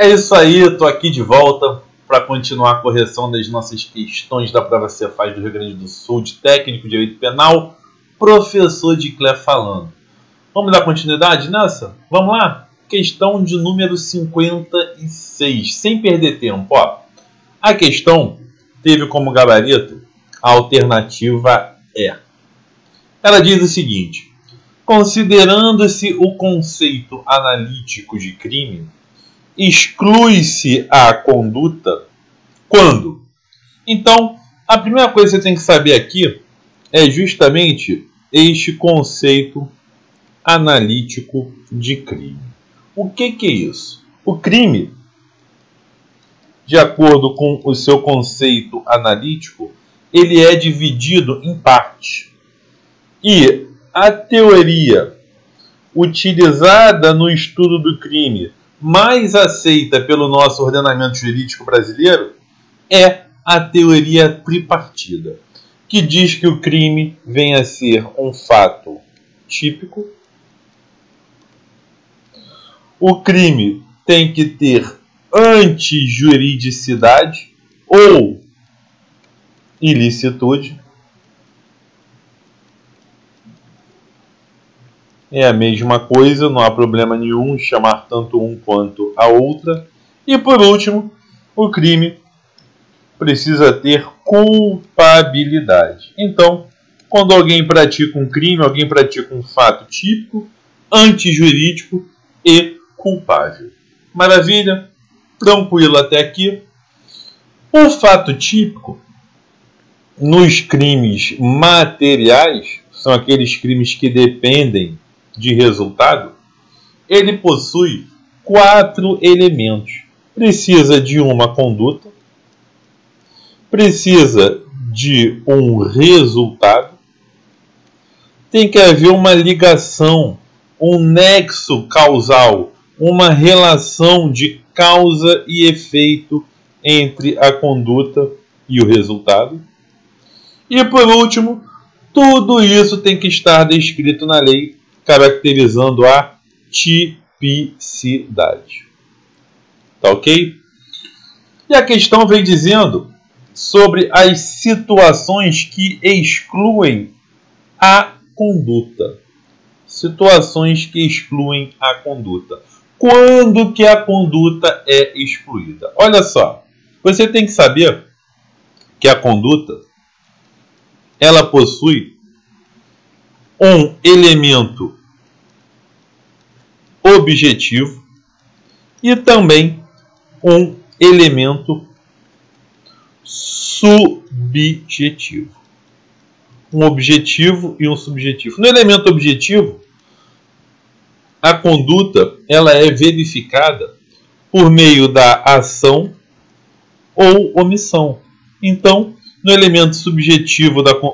É isso aí, estou aqui de volta para continuar a correção das nossas questões da prova Cefaz do Rio Grande do Sul, de técnico de direito penal, professor de CLE falando. Vamos dar continuidade nessa? Vamos lá? Questão de número 56, sem perder tempo. Ó, a questão teve como gabarito a alternativa E. Ela diz o seguinte: considerando-se o conceito analítico de crime, exclui-se a conduta quando? Então, a primeira coisa que você tem que saber aqui é justamente este conceito analítico de crime. O que é isso? O crime, de acordo com o seu conceito analítico, ele é dividido em partes. E a teoria utilizada no estudo do crime, mais aceita pelo nosso ordenamento jurídico brasileiro, é a teoria tripartida, que diz que o crime vem a ser um fato típico, o crime tem que ter antijuridicidade ou ilicitude, é a mesma coisa, não há problema nenhum chamar tanto um quanto a outra. E por último, o crime precisa ter culpabilidade. Então, quando alguém pratica um crime, alguém pratica um fato típico, antijurídico e culpável. Maravilha? Tranquilo até aqui. O fato típico, nos crimes materiais, são aqueles crimes que dependem de resultado, ele possui 4 elementos. Precisa de uma conduta, precisa de um resultado, tem que haver uma ligação, um nexo causal, uma relação de causa e efeito entre a conduta e o resultado. E por último, tudo isso tem que estar descrito na lei, caracterizando a tipicidade. Tá ok? E a questão vem dizendo sobre as situações que excluem a conduta. Situações que excluem a conduta. Quando que a conduta é excluída? Olha só, você tem que saber que a conduta ela possui um elemento objetivo e também um elemento subjetivo. Um objetivo e um subjetivo. No elemento objetivo, a conduta ela é verificada por meio da ação ou omissão. Então, no elemento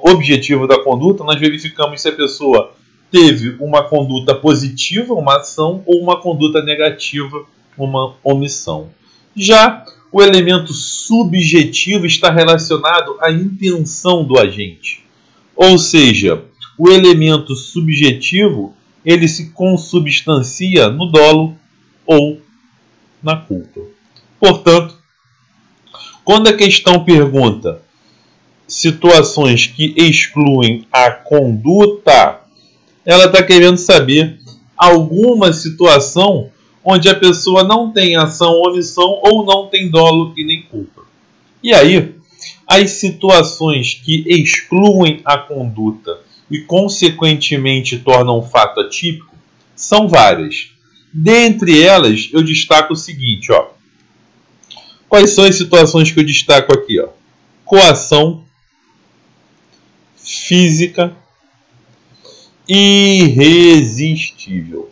objetivo da conduta, nós verificamos se a pessoa teve uma conduta positiva, uma ação, ou uma conduta negativa, uma omissão. Já o elemento subjetivo está relacionado à intenção do agente. Ou seja, o elemento subjetivo ele se consubstancia no dolo ou na culpa. Portanto, quando a questão pergunta situações que excluem a conduta, ela está querendo saber alguma situação onde a pessoa não tem ação ou omissão ou não tem dolo e nem culpa. E aí, as situações que excluem a conduta e, consequentemente, tornam o fato atípico são várias. Dentre elas, eu destaco o seguinte, ó. Quais são as situações que eu destaco aqui, ó? Coação física irresistível.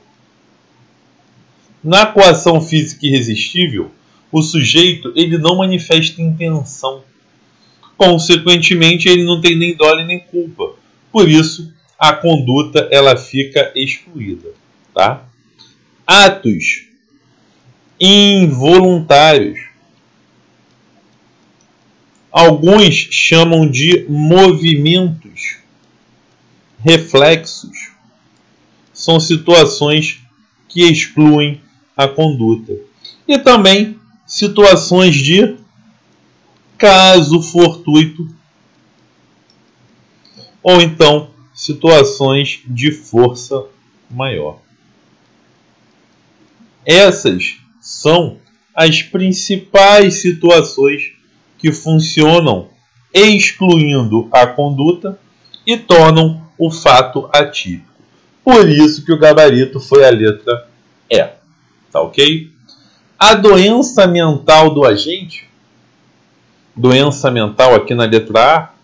Na coação física irresistível, o sujeito ele não manifesta intenção. Consequentemente, ele não tem nem dolo nem culpa. Por isso, a conduta ela fica excluída. Tá? Atos involuntários. Alguns chamam de movimentos reflexos. São situações que excluem a conduta. e também situações de caso fortuito ou então situações de força maior. Essas são as principais situações que funcionam excluindo a conduta e tornam o fato atípico. Por isso que o gabarito foi a letra E. Tá ok? A doença mental do agente, doença mental aqui na letra A,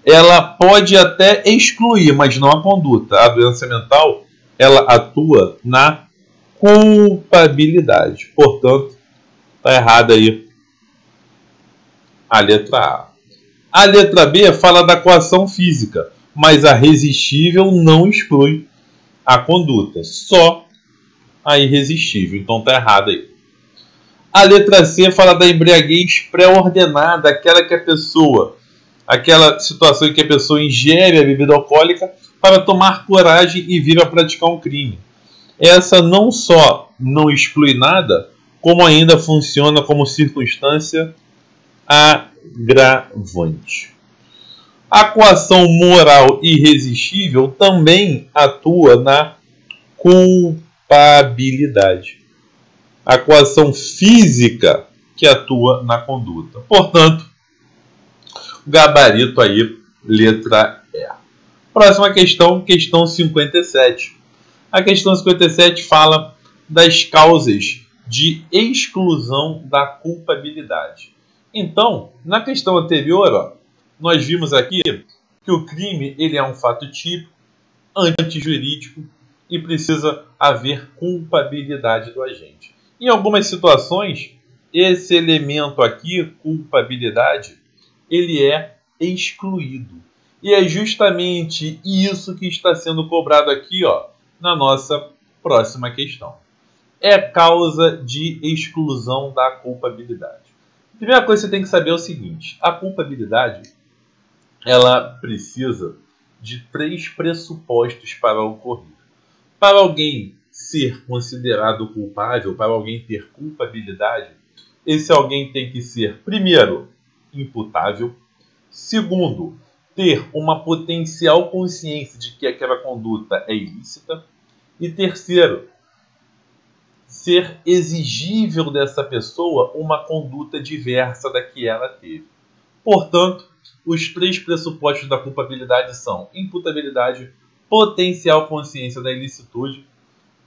ela pode até excluir, mas não a conduta. A doença mental, ela atua na culpabilidade. Portanto, está errada aí a letra A. A letra B fala da coação física, mas a resistível não exclui a conduta, só a irresistível. Então está errada aí. A letra C fala da embriaguez pré-ordenada, aquela situação em que a pessoa ingere a bebida alcoólica para tomar coragem e vir a praticar um crime. Essa não só não exclui nada, como ainda funciona como circunstância agravante. A coação moral irresistível também atua na culpabilidade. A coação física que atua na conduta. Portanto, gabarito aí, letra E. Próxima questão, questão 57. A questão 57 fala das causas de exclusão da culpabilidade. Então, na questão anterior, nós vimos aqui que o crime ele é um fato típico, antijurídico e precisa haver culpabilidade do agente. Em algumas situações, esse elemento aqui, culpabilidade, ele é excluído. E é justamente isso que está sendo cobrado aqui, na nossa próxima questão. É causa de exclusão da culpabilidade. A primeira coisa que você tem que saber é o seguinte: a culpabilidade ela precisa de 3 pressupostos para ocorrer. Para alguém ser considerado culpável, para alguém ter culpabilidade, esse alguém tem que ser, primeiro, imputável, segundo, ter uma potencial consciência de que aquela conduta é ilícita, e terceiro, ser exigível dessa pessoa uma conduta diversa da que ela teve. Portanto, os 3 pressupostos da culpabilidade são imputabilidade, potencial consciência da ilicitude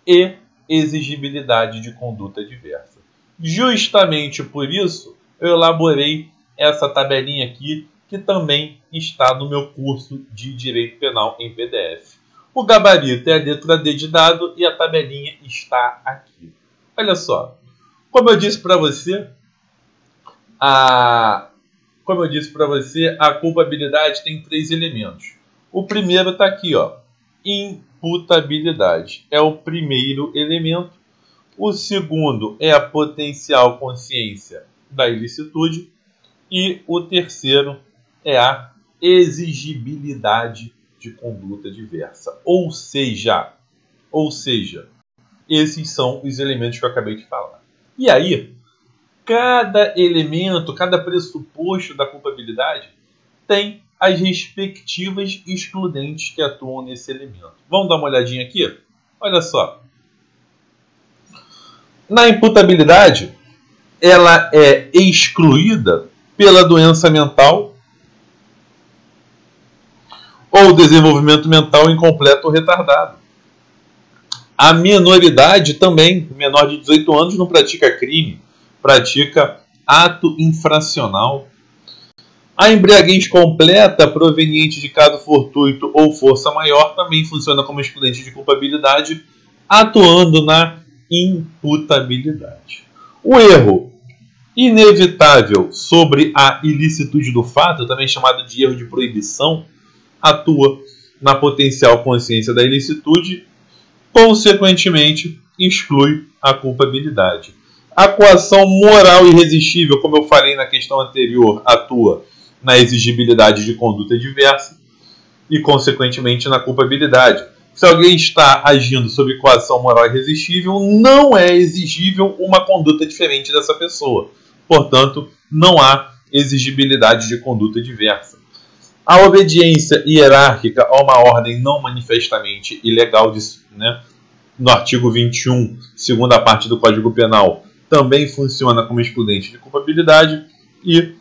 e exigibilidade de conduta diversa. Justamente por isso, eu elaborei essa tabelinha aqui, que também está no meu curso de Direito Penal em PDF. O gabarito é a letra D de dado e a tabelinha está aqui. Olha só, como eu disse para você, a culpabilidade tem 3 elementos. O primeiro está aqui, imputabilidade. É o primeiro elemento. O segundo é a potencial consciência da ilicitude. E o terceiro é a exigibilidade de conduta diversa. Ou seja, esses são os elementos que eu acabei de falar. E aí, cada elemento, cada pressuposto da culpabilidade tem as respectivas excludentes que atuam nesse elemento. Vamos dar uma olhadinha aqui? Olha só. Na imputabilidade, ela é excluída pela doença mental ou desenvolvimento mental incompleto ou retardado. A menoridade também, menor de 18 anos, não pratica crime, pratica ato infracional. A embriaguez completa, proveniente de caso fortuito ou força maior, também funciona como excludente de culpabilidade, atuando na imputabilidade. O erro inevitável sobre a ilicitude do fato, também chamado de erro de proibição, atua na potencial consciência da ilicitude, consequentemente, exclui a culpabilidade. A coação moral irresistível, como eu falei na questão anterior, atua na exigibilidade de conduta diversa e, consequentemente, na culpabilidade. Se alguém está agindo sob coação moral irresistível, não é exigível uma conduta diferente dessa pessoa. Portanto, não há exigibilidade de conduta diversa. A obediência hierárquica a uma ordem não manifestamente ilegal, no artigo 21, segunda parte do Código Penal, também funciona como excludente de culpabilidade, e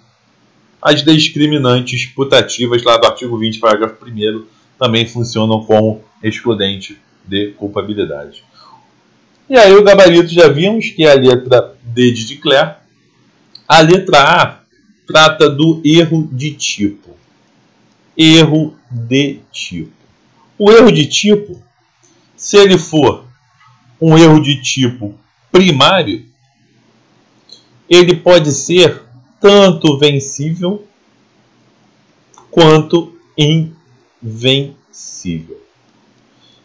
as discriminantes putativas, lá do artigo 20, parágrafo 1º, também funcionam como excludente de culpabilidade. E aí o gabarito já vimos, que é a letra D de Declerc. A letra A trata do erro de tipo. Erro de tipo. O erro de tipo, se ele for um erro de tipo primário, ele pode ser tanto vencível quanto invencível.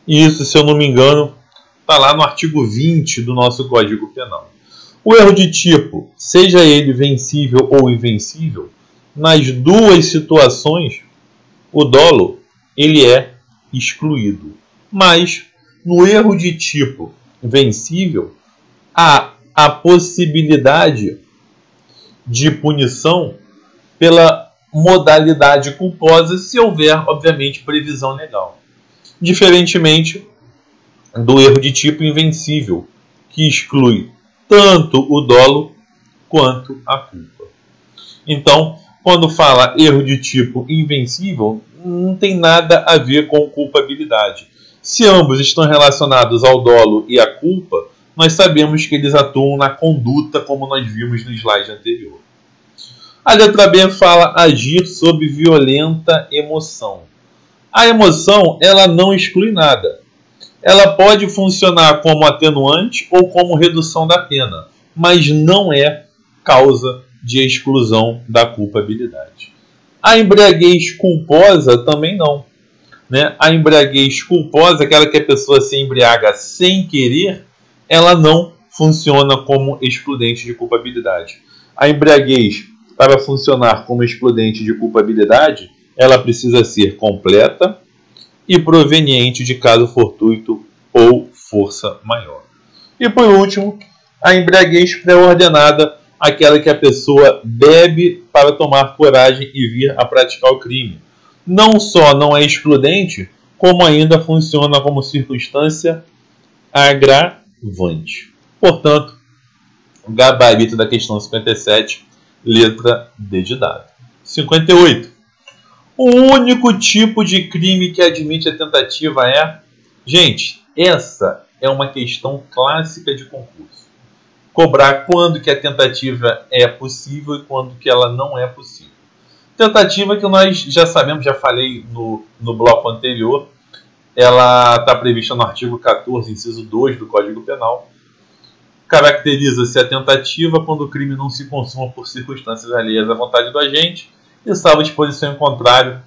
Isso, se eu não me engano, está lá no artigo 20 do nosso Código Penal. O erro de tipo, seja ele vencível ou invencível, nas duas situações, o dolo ele é excluído. Mas, no erro de tipo vencível, há a possibilidade de punição pela modalidade culposa, se houver, obviamente, previsão legal. Diferentemente do erro de tipo invencível, que exclui tanto o dolo quanto a culpa. Então, quando fala erro de tipo invencível, não tem nada a ver com culpabilidade. Se ambos estão relacionados ao dolo e à culpa, nós sabemos que eles atuam na conduta, como nós vimos no slide anterior. A letra B fala agir sob violenta emoção. A emoção, ela não exclui nada. Ela pode funcionar como atenuante ou como redução da pena, mas não é causa de exclusão da culpabilidade. A embriaguez culposa também não. A embriaguez culposa, aquela que a pessoa se embriaga sem querer, ela não funciona como excludente de culpabilidade. A embriaguez, para funcionar como excludente de culpabilidade, ela precisa ser completa e proveniente de caso fortuito ou força maior. E por último, a embriaguez pré-ordenada, aquela que a pessoa bebe para tomar coragem e vir a praticar o crime. Não só não é excludente, como ainda funciona como circunstância agravante. Portanto, o gabarito da questão 57, letra D de dado. 58. O único tipo de crime que admite a tentativa é... Gente, essa é uma questão clássica de concurso. Cobrar quando que a tentativa é possível e quando que ela não é possível. Tentativa que nós já sabemos, já falei no bloco anterior, ela está prevista no artigo 14, inciso 2 do Código Penal. Caracteriza-se a tentativa quando o crime não se consuma por circunstâncias alheias à vontade do agente e, salvo disposição em contrário,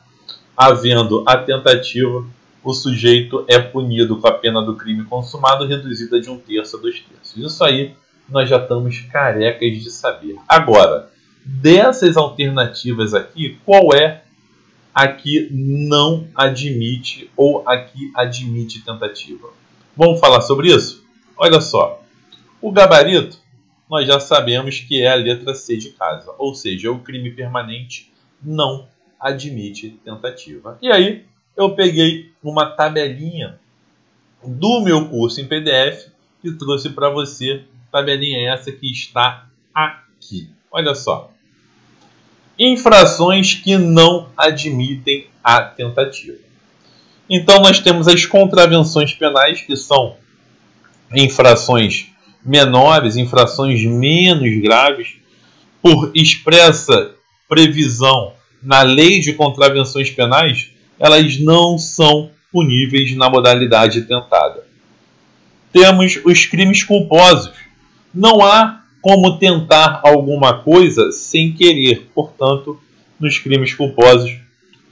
havendo a tentativa, o sujeito é punido com a pena do crime consumado reduzida de 1/3 a 2/3. Isso aí nós já estamos carecas de saber. Agora, dessas alternativas aqui, qual é a que não admite ou a que admite tentativa? Vamos falar sobre isso? Olha só, o gabarito nós já sabemos que é a letra C de casa, ou seja, o crime permanente não admite tentativa. E aí eu peguei uma tabelinha do meu curso em PDF e trouxe para você, tabelinha essa que está aqui. Olha só. Infrações que não admitem a tentativa. Então nós temos as contravenções penais, que são infrações menores, infrações menos graves, por expressa previsão na lei de contravenções penais, elas não são puníveis na modalidade tentada. Temos os crimes culposos. Não há como tentar alguma coisa sem querer. Portanto, nos crimes culposos,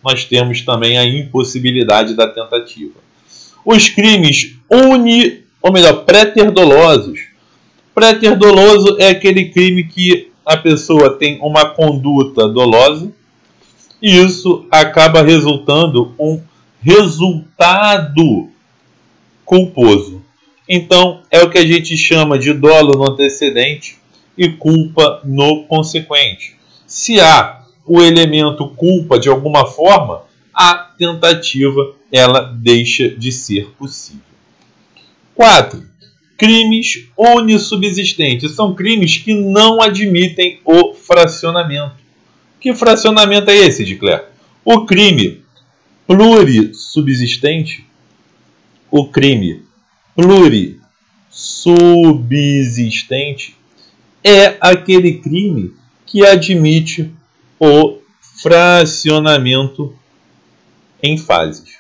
nós temos também a impossibilidade da tentativa. Os crimes pré-terdolosos. Pré-terdoloso é aquele crime que a pessoa tem uma conduta dolosa e isso acaba resultando um resultado culposo. Então, é o que a gente chama de dolo no antecedente e culpa no consequente. Se há o elemento culpa de alguma forma, a tentativa ela deixa de ser possível. 4. Crimes unissubsistentes. São crimes que não admitem o fracionamento. Que fracionamento é esse, Dicler? O crime plurissubsistente, o crime plurissubsistente é aquele crime que admite o fracionamento em fases.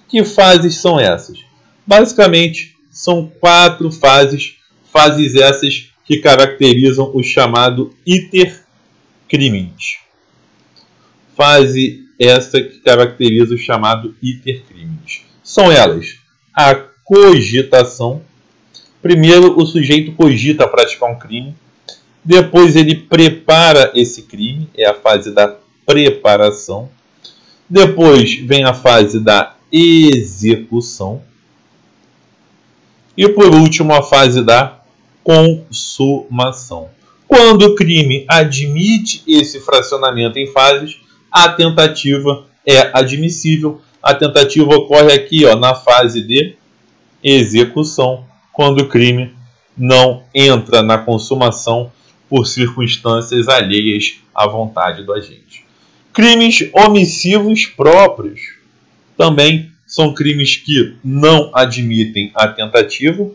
Que fases são essas? Basicamente, são 4 fases, fases essas que caracterizam o chamado iter criminis. Fase essa que caracteriza o chamado iter criminis. São elas: a cogitação. Primeiro, o sujeito cogita praticar um crime. Depois, ele prepara esse crime, é a fase da preparação. Depois, vem a fase da execução. E, por último, a fase da consumação. Quando o crime admite esse fracionamento em fases, a tentativa é admissível. A tentativa ocorre aqui, na fase de execução, quando o crime não entra na consumação por circunstâncias alheias à vontade do agente. Crimes omissivos próprios também são crimes que não admitem a tentativa.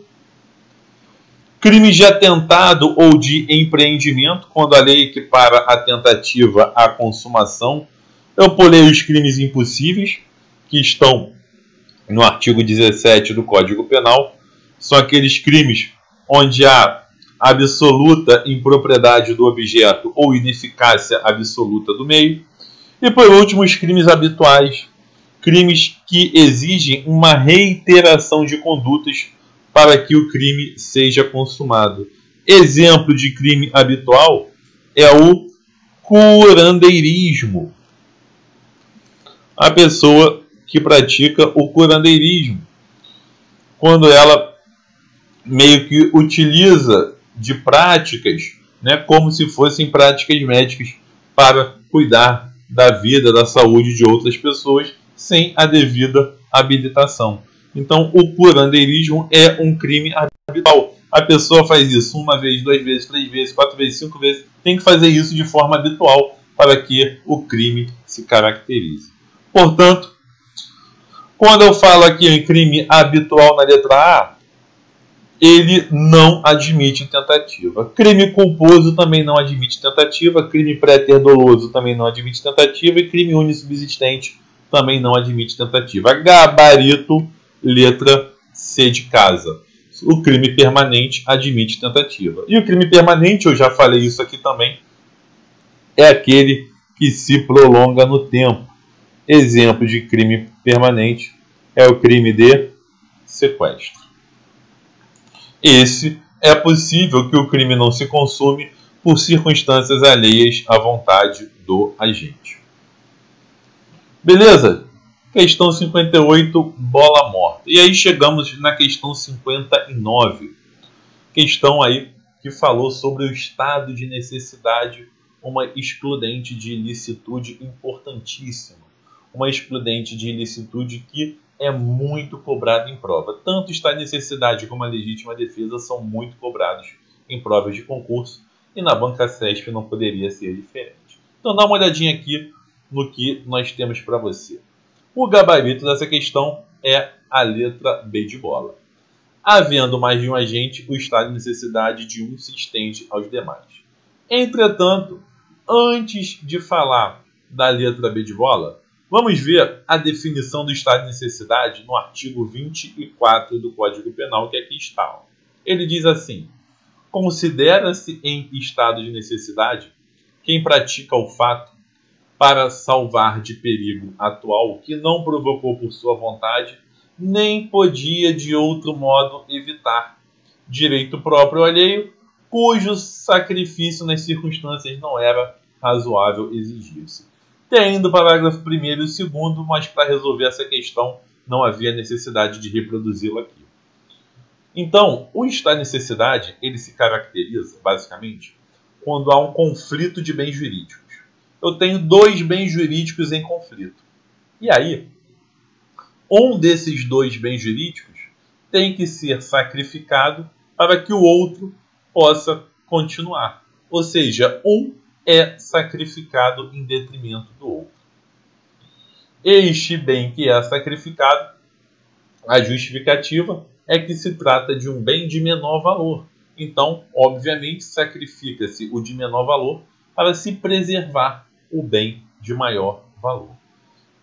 Crimes de atentado ou de empreendimento, quando a lei equipara a tentativa à consumação. Eu pulei os crimes impossíveis, que estão no artigo 17 do Código Penal. São aqueles crimes onde há absoluta impropriedade do objeto ou ineficácia absoluta do meio. E, por último, os crimes habituais, crimes que exigem uma reiteração de condutas para que o crime seja consumado. Exemplo de crime habitual é o curandeirismo. A pessoa que pratica o curandeirismo, quando ela meio que utiliza de práticas, como se fossem práticas médicas para cuidar da vida, da saúde de outras pessoas, sem a devida habilitação. Então, o curandeirismo é um crime habitual. A pessoa faz isso 1 vez, 2 vezes, 3 vezes, 4 vezes, 5 vezes. Tem que fazer isso de forma habitual para que o crime se caracterize. Portanto, quando eu falo aqui em crime habitual na letra A, ele não admite tentativa. Crime culposo também não admite tentativa. Crime préter doloso também não admite tentativa. E crime unissubsistente também não admite tentativa. Gabarito, letra C de casa. O crime permanente admite tentativa. E o crime permanente, eu já falei isso aqui também, é aquele que se prolonga no tempo. Exemplo de crime permanente é o crime de sequestro. Esse é possível que o crime não se consume por circunstâncias alheias à vontade do agente. Beleza? Questão 58, bola morta. E aí chegamos na questão 59. Questão aí que falou sobre o estado de necessidade, uma excludente de ilicitude importantíssima. Uma excludente de ilicitude que é muito cobrada em prova. Tanto estado de necessidade como a legítima defesa são muito cobrados em provas de concurso e na banca CESP não poderia ser diferente. Então dá uma olhadinha aqui no que nós temos para você. O gabarito dessa questão é a letra B de bola. Havendo mais de um agente, o estado de necessidade de um se estende aos demais. Entretanto, antes de falar da letra B de bola, vamos ver a definição do estado de necessidade no artigo 24 do Código Penal, que aqui está. Ele diz assim: considera-se em estado de necessidade quem pratica o fato para salvar de perigo atual que não provocou por sua vontade, nem podia de outro modo evitar, direito próprio ou alheio, cujo sacrifício nas circunstâncias não era razoável exigir-se. Tem ainda o parágrafo 1º e o 2º, mas para resolver essa questão não havia necessidade de reproduzi-lo aqui. Então, o estado de necessidade, ele se caracteriza, basicamente, quando há um conflito de bens jurídicos. Eu tenho dois bens jurídicos em conflito. E aí, um desses dois bens jurídicos tem que ser sacrificado para que o outro possa continuar. Ou seja, um é sacrificado em detrimento do outro. Este bem que é sacrificado, a justificativa é que se trata de um bem de menor valor. Então, obviamente, sacrifica-se o de menor valor para se preservar o bem de maior valor.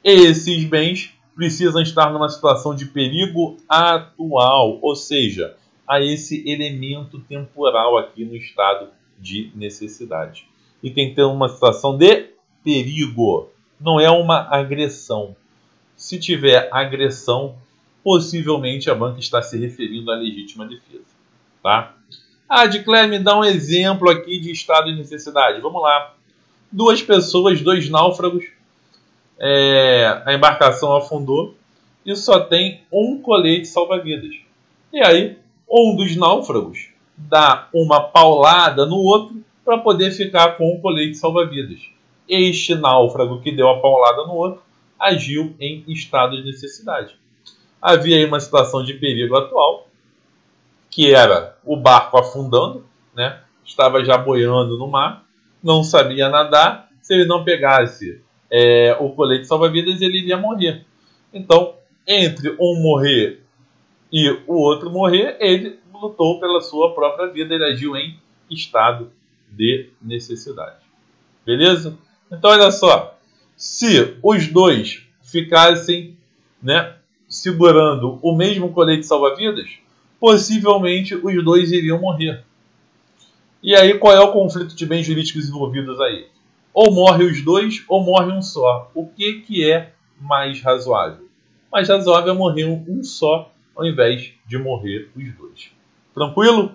Esses bens precisam estar numa situação de perigo atual, ou seja, há esse elemento temporal aqui no estado de necessidade. E tem que ter uma situação de perigo, não é uma agressão. Se tiver agressão, possivelmente a banca está se referindo à legítima defesa. Tá? Adcler, me dá um exemplo aqui de estado de necessidade. Vamos lá. Duas pessoas, dois náufragos, a embarcação afundou e só tem um colete salva-vidas. E aí, um dos náufragos dá uma paulada no outro para poder ficar com o colete salva-vidas. Este náufrago que deu a paulada no outro agiu em estado de necessidade. Havia aí uma situação de perigo atual, que era o barco afundando, né? Estava já boiando no mar, não sabia nadar. Se ele não pegasse o colete salva-vidas, ele iria morrer. Então, entre um morrer e o outro morrer, ele lutou pela sua própria vida, ele agiu em estado de necessidade. Beleza? Então, olha só, se os dois ficassem, né, segurando o mesmo colete salva-vidas, possivelmente os dois iriam morrer. E aí, qual é o conflito de bens jurídicos envolvidos aí? Ou morre os dois, ou morre um só. O que é mais razoável? Mais razoável é morrer um só, ao invés de morrer os dois. Tranquilo?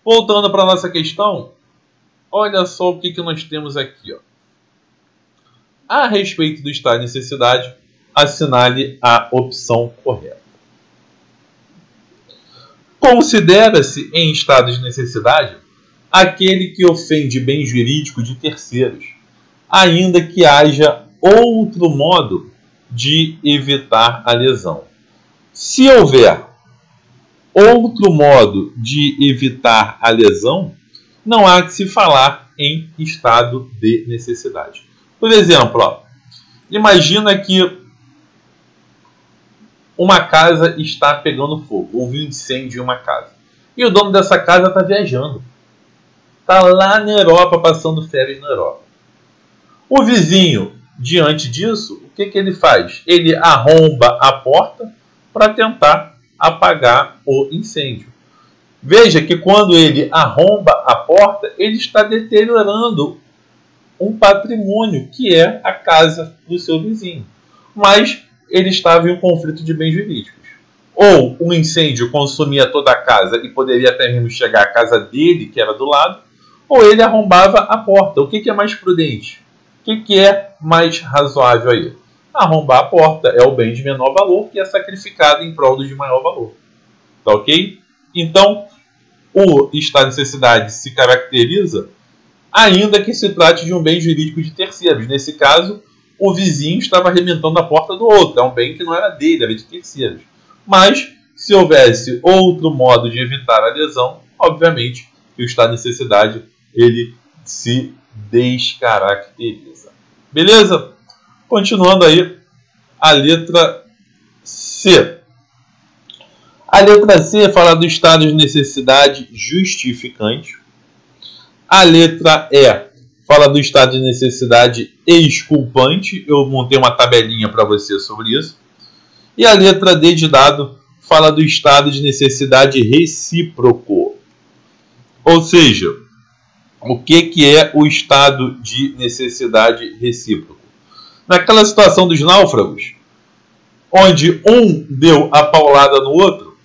Voltando para a nossa questão, olha só o que nós temos aqui. Ó. A respeito do estado de necessidade, assinale a opção correta. Considera-se em estado de necessidade aquele que ofende bem jurídico de terceiros, ainda que haja outro modo de evitar a lesão. Se houver outro modo de evitar a lesão, não há que se falar em estado de necessidade. Por exemplo, ó, imagina que uma casa está pegando fogo, houve um incêndio em uma casa. E o dono dessa casa está viajando. Está lá na Europa, passando férias na Europa. O vizinho, diante disso, o que ele faz? Ele arromba a porta para tentar apagar o incêndio. Veja que quando ele arromba a porta, ele está deteriorando um patrimônio, que é a casa do seu vizinho. Mas ele estava em um conflito de bens jurídicos. Ou um incêndio consumia toda a casa e poderia até mesmo chegar à casa dele, que era do lado, ou ele arrombava a porta. O que é mais prudente? O que é mais razoável aí? Arrombar a porta é o bem de menor valor que é sacrificado em prol do de maior valor. Tá ok? Então, o estado de necessidade se caracteriza ainda que se trate de um bem jurídico de terceiros. Nesse caso, o vizinho estava arrebentando a porta do outro. É um bem que não era dele, era de terceiros. Mas, se houvesse outro modo de evitar a lesão, obviamente que o estado de necessidade ele se descaracteriza. Beleza? Continuando aí, a letra C. A letra C fala do estado de necessidade justificante. A letra E fala do estado de necessidade exculpante. Eu montei uma tabelinha para você sobre isso. E a letra D de dado fala do estado de necessidade recíproco. Ou seja, o que é o estado de necessidade recíproco? Naquela situação dos náufragos, onde um deu a paulada no outro,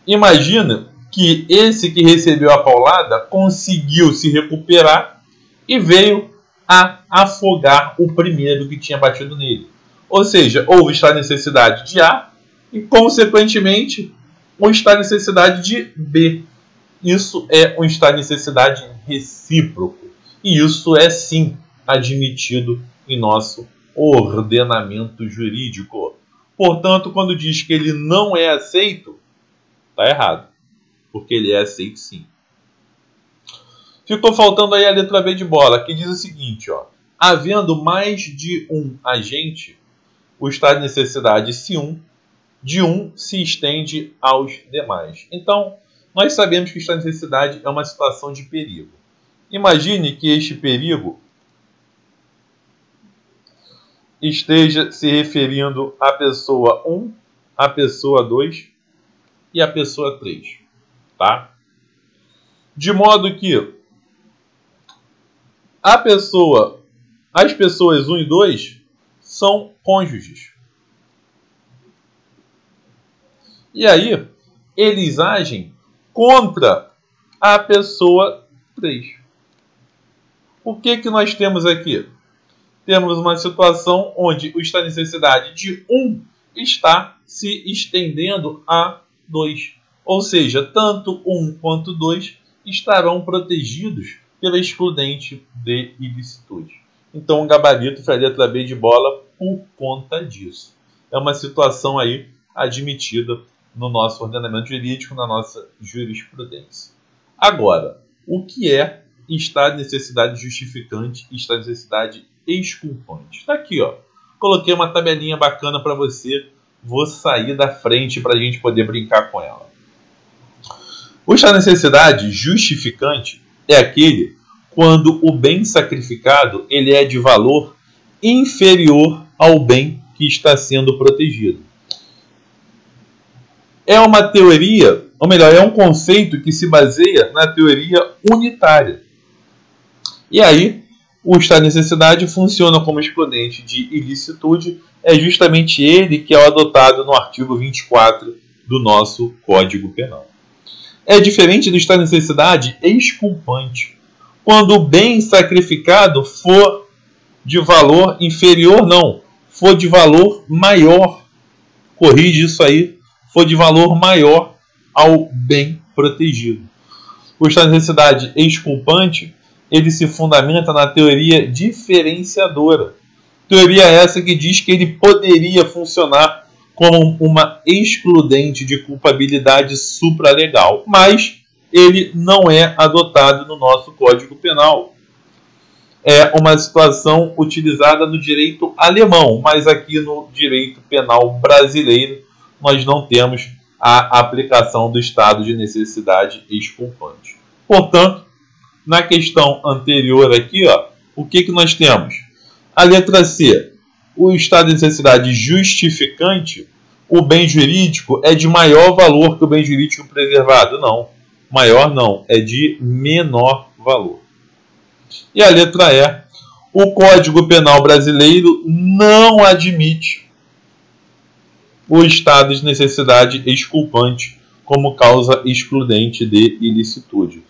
imagina que esse que recebeu a paulada conseguiu se recuperar e veio a afogar o primeiro que tinha batido nele. Ou seja, houve estar necessidade de A e, consequentemente, um estar necessidade de B. Isso é um estar necessidade recíproco. E isso é, sim, admitido em nosso ordenamento jurídico. Portanto, quando diz que ele não é aceito, está errado. Porque ele é aceito, sim. Ficou faltando aí a letra B de bola, que diz o seguinte, ó. Havendo mais de um agente, o estado de necessidade de um se estende aos demais. Então, nós sabemos que o estado de necessidade é uma situação de perigo. Imagine que este perigo esteja se referindo à pessoa 1, à pessoa 2 e à pessoa 3. Tá? De modo que as pessoas 1 e 2 são cônjuges. E aí, eles agem contra a pessoa 3. O que nós temos aqui? Temos uma situação onde o estado de necessidade de 1 está se estendendo a 2. Ou seja, tanto 1 quanto 2 estarão protegidos pela excludente de ilicitude. Então, o gabarito foi a letra B de bola por conta disso. É uma situação aí admitida no nosso ordenamento jurídico, na nossa jurisprudência. Agora, o que é estado de necessidade justificante e estado de necessidade exculpante? Está aqui, ó. Coloquei uma tabelinha bacana para você. Vou sair da frente para a gente poder brincar com ela. O estado de necessidade justificante é aquele quando o bem sacrificado ele é de valor inferior ao bem que está sendo protegido. É uma teoria, ou melhor, é um conceito que se baseia na teoria unitária. E aí, o estado de necessidade funciona como excludente de ilicitude, é justamente ele que é adotado no artigo 24 do nosso Código Penal. É diferente do estado de necessidade exculpante. Quando o bem sacrificado for de valor inferior, não, for de valor maior. Corrige isso aí, for de valor maior ao bem protegido. O estado de necessidade exculpante, ele se fundamenta na teoria diferenciadora. Teoria essa que diz que ele poderia funcionar como uma excludente de culpabilidade supralegal, mas ele não é adotado no nosso Código Penal. É uma situação utilizada no direito alemão, mas aqui no direito penal brasileiro nós não temos a aplicação do estado de necessidade exculpante. Portanto, na questão anterior aqui, ó, o que nós temos? A letra C, o estado de necessidade justificante, o bem jurídico é de maior valor que o bem jurídico preservado? Não, maior não, é de menor valor. E a letra E, o Código Penal brasileiro não admite o estado de necessidade exculpante como causa excludente de ilicitude.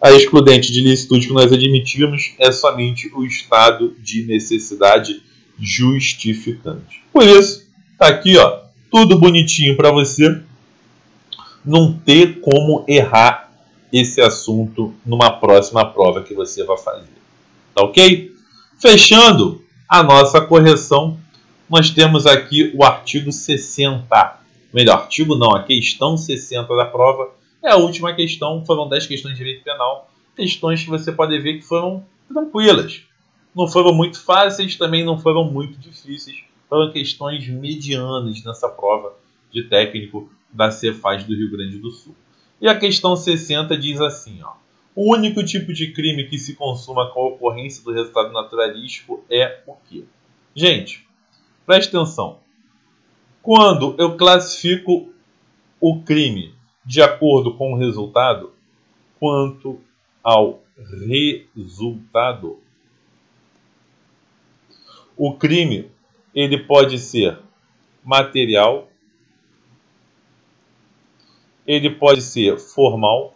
A excludente de ilicitude que nós admitimos é somente o estado de necessidade justificante. Por isso, está aqui, ó, tudo bonitinho para você não ter como errar esse assunto numa próxima prova que você vai fazer. Tá ok? Fechando a nossa correção, nós temos aqui o artigo 60. Melhor, artigo não, a questão 60 da prova. É a última questão, foram 10 questões de direito penal. Questões que você pode ver que foram tranquilas. Não foram muito fáceis, também não foram muito difíceis. Foram questões medianas nessa prova de técnico da Cefaz do Rio Grande do Sul. E a questão 60 diz assim, ó. O único tipo de crime que se consuma com a ocorrência do resultado naturalístico é o quê? Gente, preste atenção. Quando eu classifico o crime de acordo com o resultado, quanto ao resultado, o crime ele pode ser material, ele pode ser formal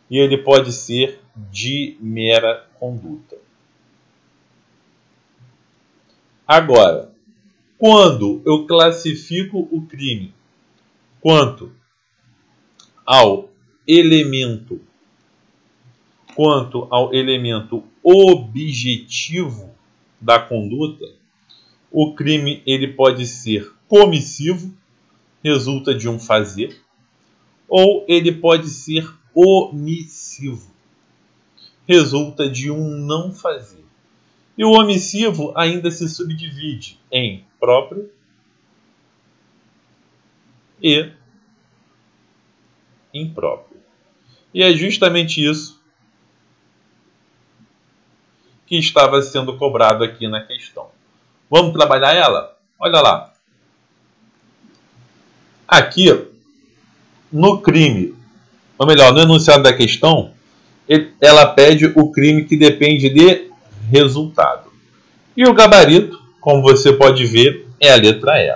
e ele pode ser de mera conduta. Agora, quando eu classifico o crime quanto ao elemento objetivo da conduta, o crime ele pode ser comissivo, resulta de um fazer, ou ele pode ser omissivo, resulta de um não fazer. E o omissivo ainda se subdivide em próprio e impróprio. E é justamente isso que estava sendo cobrado aqui na questão. Vamos trabalhar ela? Olha lá. Aqui, no crime, ou melhor, no enunciado da questão, ela pede o crime que depende de resultado. E o gabarito, como você pode ver, é a letra E.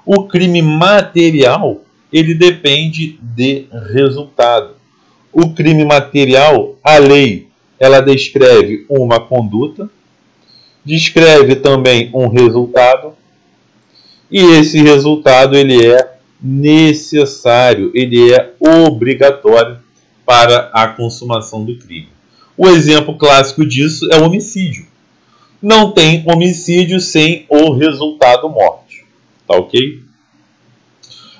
O crime material, ele depende de resultado. O crime material, a lei, ela descreve uma conduta, descreve também um resultado, e esse resultado ele é necessário, ele é obrigatório para a consumação do crime. O exemplo clássico disso é o homicídio. Não tem homicídio sem o resultado morte. Tá ok?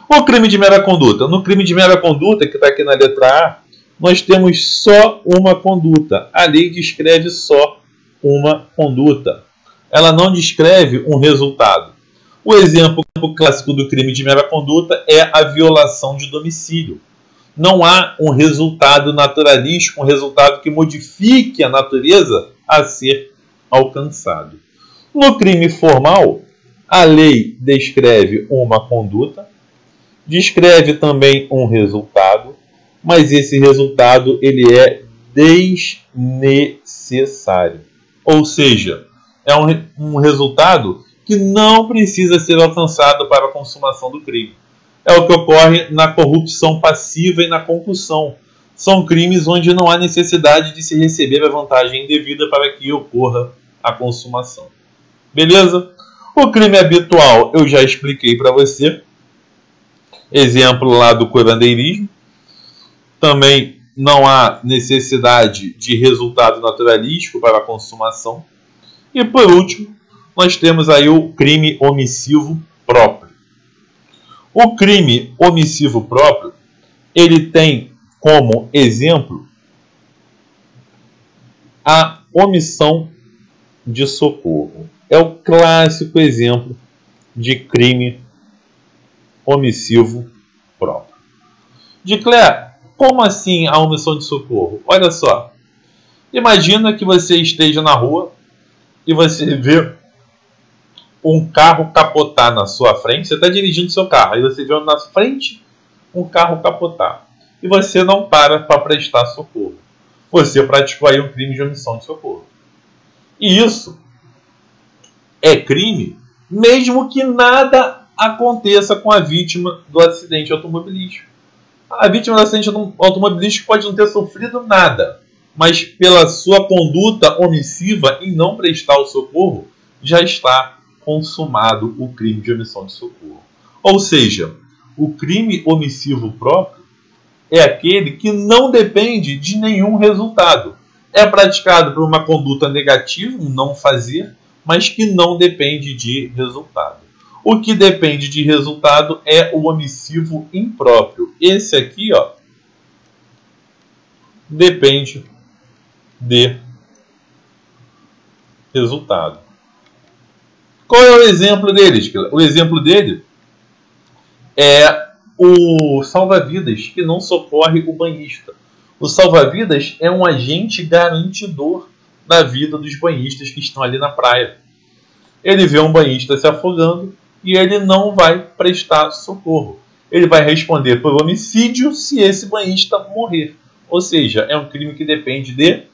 O crime de mera conduta. No crime de mera conduta, que está aqui na letra A, nós temos só uma conduta. A lei descreve só uma conduta. Ela não descreve um resultado. O exemplo clássico do crime de mera conduta é a violação de domicílio. Não há um resultado naturalístico, um resultado que modifique a natureza a ser alcançado. No crime formal, a lei descreve uma conduta, descreve também um resultado, mas esse resultado ele é desnecessário. Ou seja, é um resultado que não precisa ser alcançado para a consumação do crime. É o que ocorre na corrupção passiva e na concussão. São crimes onde não há necessidade de se receber a vantagem indevida para que ocorra a consumação. Beleza? O crime habitual eu já expliquei para você. Exemplo lá do curandeirismo. Também não há necessidade de resultado naturalístico para a consumação. E por último, nós temos aí o crime omissivo próprio. O crime omissivo próprio, ele tem como exemplo a omissão de socorro. É o clássico exemplo de crime omissivo próprio. Dicler, como assim a omissão de socorro? Olha só, imagina que você esteja na rua e você vê um carro capotar na sua frente. Você está dirigindo seu carro, aí você vê na frente um carro capotar e você não para prestar socorro. Você praticou aí um crime de omissão de socorro. E isso é crime mesmo que nada aconteça com a vítima do acidente automobilístico. A vítima do acidente automobilístico pode não ter sofrido nada, mas pela sua conduta omissiva em não prestar o socorro, já está consumado o crime de omissão de socorro. Ou seja, o crime omissivo próprio é aquele que não depende de nenhum resultado. É praticado por uma conduta negativa, um não fazer, mas que não depende de resultado. O que depende de resultado é o omissivo impróprio. Esse aqui, ó, depende de resultado. Qual é o exemplo deles? O exemplo dele é o salva-vidas que não socorre o banhista. O salva-vidas é um agente garantidor da vida dos banhistas que estão ali na praia. Ele vê um banhista se afogando e ele não vai prestar socorro. Ele vai responder por homicídio se esse banhista morrer. Ou seja, é um crime que depende de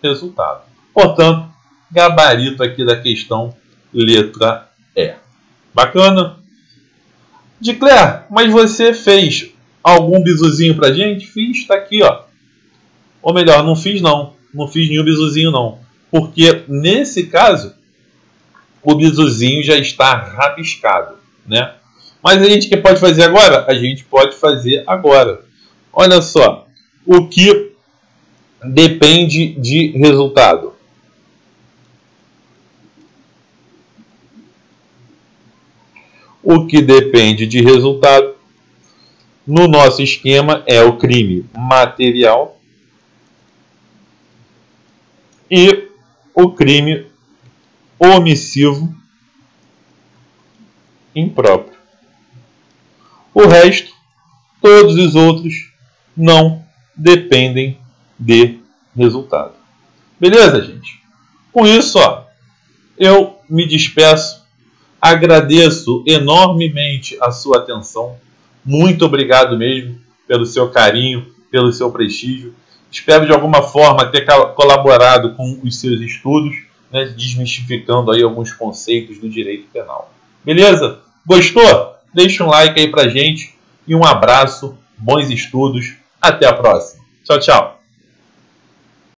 resultado. Portanto, gabarito aqui da questão, letra E. Bacana? Dicler, mas você fez algum bizuzinho pra gente? Fiz, tá aqui, ó. Ou melhor, não fiz não. Não fiz nenhum bizuzinho não. Porque, nesse caso, o bizuzinho já está rabiscado, né? Mas a gente que pode fazer agora? A gente pode fazer agora. Olha só, o que depende de resultado. O que depende de resultado, no nosso esquema, é o crime material e o crime omissivo impróprio. O resto, todos os outros, não dependem de resultado. Beleza, gente? Com isso, ó, eu me despeço. Agradeço enormemente a sua atenção. Muito obrigado mesmo pelo seu carinho, pelo seu prestígio. Espero de alguma forma ter colaborado com os seus estudos, né, desmistificando aí alguns conceitos do direito penal. Beleza? Gostou? Deixa um like aí pra gente e um abraço, bons estudos, até a próxima. Tchau, tchau.